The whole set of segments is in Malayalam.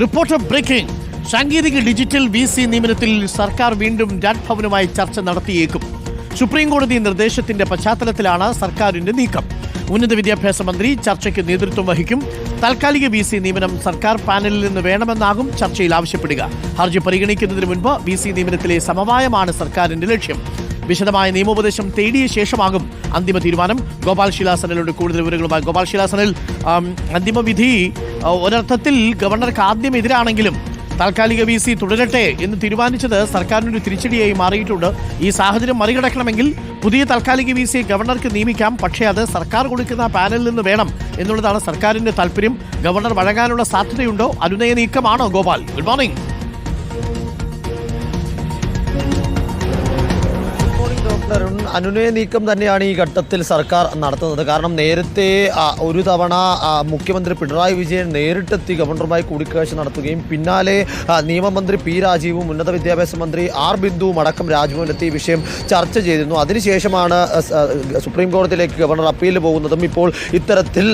Reporter breaking. സാങ്കേതിക ഡിജിറ്റൽ VC നിയമനത്തിൽ സർക്കാർ വീണ്ടും രാജ്ഭവനുമായി ചർച്ച നടത്തിയേക്കും. സുപ്രീംകോടതി നിർദ്ദേശത്തിന്റെ പശ്ചാത്തലത്തിലാണ് സർക്കാരിന്റെ നീക്കം. ഉന്നത വിദ്യാഭ്യാസ മന്ത്രി ചർച്ചയ്ക്ക് നേതൃത്വം വഹിക്കും. താൽക്കാലിക VC നിയമനം സർക്കാർ പാനലിൽ നിന്ന് വേണമെന്നാകും ചർച്ചയിൽ ആവശ്യപ്പെടുക. ഹർജി പരിഗണിക്കുന്നതിന് മുൻപ് VC നിയമനത്തിലെ സമവായമാണ് സർക്കാരിന്റെ ലക്ഷ്യം. വിശദമായ നിയമോപദേശം തേടിയ ശേഷമാകും അന്തിമ തീരുമാനം. ഗോപാൽ ശിലാസനലിയുടെ കൂടുതൽ വിവരങ്ങളുമായി. ഗോപാൽ ശിലാസനൽ, അന്തിമ വിധി ഒരർത്ഥത്തിൽ ഗവർണർക്ക് ആദ്യം എതിരാണെങ്കിലും താൽക്കാലിക VC തുടരട്ടെ എന്ന് തീരുമാനിച്ചത് സർക്കാരിനൊരു തിരിച്ചടിയായി മാറിയിട്ടുണ്ട്. ഈ സാഹചര്യം മറികടക്കണമെങ്കിൽ പുതിയ താൽക്കാലിക VC ഗവർണർക്ക് നിയമിക്കാം. പക്ഷേ അത് സർക്കാർ കൊടുക്കുന്ന പാനലിൽ നിന്ന് വേണം എന്നുള്ളതാണ് സർക്കാരിന്റെ താല്പര്യം. ഗവർണർ വഴങ്ങാനുള്ള സാധ്യതയുണ്ടോ? അനുനയ നീക്കമാണോ? Gopal, good morning. അനുനയ നീക്കം തന്നെയാണ് ഈ ഘട്ടത്തിൽ സർക്കാർ നടത്തുന്നത്. കാരണം നേരത്തെ ഒരു തവണ മുഖ്യമന്ത്രി പിണറായി വിജയൻ നേരിട്ടെത്തി ഗവർണറുമായി കൂടിക്കാഴ്ച നടത്തുകയും പിന്നാലെ നിയമമന്ത്രി P രാജീവും ഉന്നത വിദ്യാഭ്യാസ മന്ത്രി R ബിന്ദുവും അടക്കം രാജ്ഭവനിലെത്തി ഈ വിഷയം ചർച്ച ചെയ്തിരുന്നു. അതിനുശേഷമാണ് സുപ്രീം കോടതിയിലേക്ക് ഗവർണർ അപ്പീൽ പോകുന്നതും ഇപ്പോൾ ഇത്തരത്തിൽ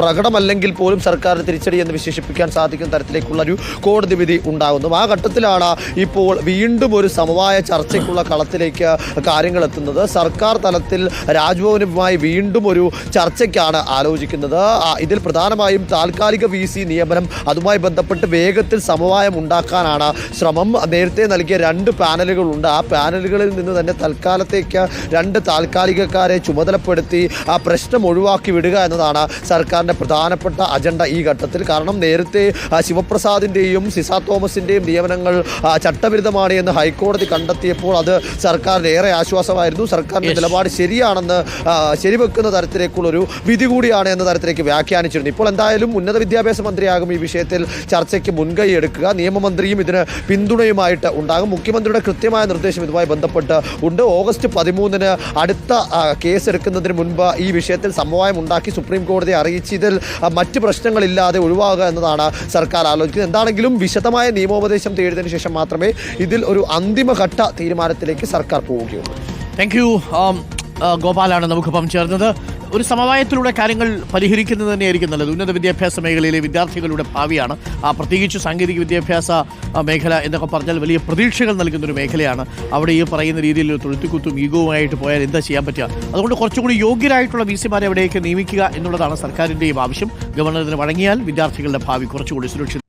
പ്രകടമല്ലെങ്കിൽ പോലും സർക്കാരിന് തിരിച്ചടി എന്ന് വിശേഷിപ്പിക്കാൻ സാധിക്കുന്ന തരത്തിലേക്കുള്ള ഒരു കോടതി വിധി ഉണ്ടാകുന്നു. ആ ഘട്ടത്തിലാണ് ഇപ്പോൾ വീണ്ടും ഒരു സമവായ ചർച്ചയ്ക്കുള്ള കളത്തിലേക്ക് കാര്യങ്ങൾ എത്തുന്നത്. സർക്കാർ തലത്തിൽ രാജ്ഭവനുമായി വീണ്ടും ഒരു ചർച്ചയ്ക്കാണ് ആലോചിക്കുന്നത്. ഇതിൽ പ്രധാനമായും താൽക്കാലിക VC നിയമനം, അതുമായി ബന്ധപ്പെട്ട് വേഗത്തിൽ സമവായം ഉണ്ടാക്കാനാണ് ശ്രമം. നേരത്തെ നൽകിയ 2 പാനലുകളുണ്ട്. ആ പാനലുകളിൽ നിന്ന് തന്നെ തൽക്കാലത്തേക്ക് 2 താൽക്കാലികക്കാരെ ചുമതലപ്പെടുത്തി ആ പ്രശ്നം ഒഴിവാക്കി വിടുക എന്നതാണ് സർക്കാരിൻ്റെ പ്രധാനപ്പെട്ട അജണ്ട ഈ ഘട്ടത്തിൽ. കാരണം നേരത്തെ ശിവപ്രസാദിൻ്റെയും സിസ തോമസിൻ്റെയും നിയമനങ്ങൾ ചട്ടവിരുദ്ധമാണ് എന്ന് ഹൈക്കോടതി കണ്ടെത്തിയപ്പോൾ അത് സർക്കാരിന് ഏറെ ആശ്വാസമായിരുന്നു. സർക്കാരിന്റെ നിലപാട് ശരിയാണെന്ന് ശരിവെക്കുന്ന തരത്തിലേക്കുള്ളൊരു വിധി കൂടിയാണ് എന്ന തരത്തിലേക്ക് വ്യാഖ്യാനിച്ചിരുന്നു. ഇപ്പോൾ എന്തായാലും ഉന്നത വിദ്യാഭ്യാസ മന്ത്രിയാകും ഈ വിഷയത്തിൽ ചർച്ചയ്ക്ക് മുൻകൈ എടുക്കുക. നിയമമന്ത്രിയും ഇതിന് പിന്തുണയുമായിട്ട് ഉണ്ടാകും. മുഖ്യമന്ത്രിയുടെ കൃത്യമായ നിർദ്ദേശം ഇതുമായി ബന്ധപ്പെട്ട് ഉണ്ട്. ഓഗസ്റ്റ് 13-ന് അടുത്ത കേസ് എടുക്കുന്നതിന് മുൻപ് ഈ വിഷയത്തിൽ സമവായം ഉണ്ടാക്കി സുപ്രീം കോടതിയെ അറിയിച്ച് ഇതിൽ മറ്റ് പ്രശ്നങ്ങളില്ലാതെ ഒഴിവാകുക എന്നതാണ് സർക്കാർ ആലോചിക്കുന്നത്. എന്താണെങ്കിലും വിശദമായ നിയമോപദേശം തേടിയതിനു ശേഷം മാത്രമേ ഇതിൽ ഒരു അന്തിമഘട്ട തീരുമാനത്തിലേക്ക് സർക്കാർ പോവുകയുള്ളൂ. Thank you. ഗോപാലാണ് നമുക്കിപ്പം ചേർന്നത്. ഒരു സമവായത്തിലൂടെ കാര്യങ്ങൾ പരിഹരിക്കുന്നത് തന്നെയായിരിക്കും നല്ലത്. ഉന്നത വിദ്യാഭ്യാസ മേഖലയിലെ വിദ്യാർത്ഥികളുടെ ഭാവിയാണ്. പ്രത്യേകിച്ച് സാങ്കേതിക വിദ്യാഭ്യാസ മേഖല എന്നൊക്കെ പറഞ്ഞാൽ വലിയ പ്രതീക്ഷകൾ നൽകുന്നൊരു മേഖലയാണ്. അവിടെ ഈ പറയുന്ന രീതിയിൽ തൊഴുത്തുകുത്തും ഈഗോവുമായിട്ട് പോയാൽ എന്താ ചെയ്യാൻ പറ്റുക? അതുകൊണ്ട് കുറച്ചുകൂടി യോഗ്യരായിട്ടുള്ള VCമാരെ അവിടേക്ക് നിയമിക്കുക എന്നുള്ളതാണ് സർക്കാരിൻ്റെയും ആവശ്യം. ഗവർണറിന് വഴങ്ങിയാൽ വിദ്യാർത്ഥികളുടെ ഭാവി കുറച്ചുകൂടി സുരക്ഷിത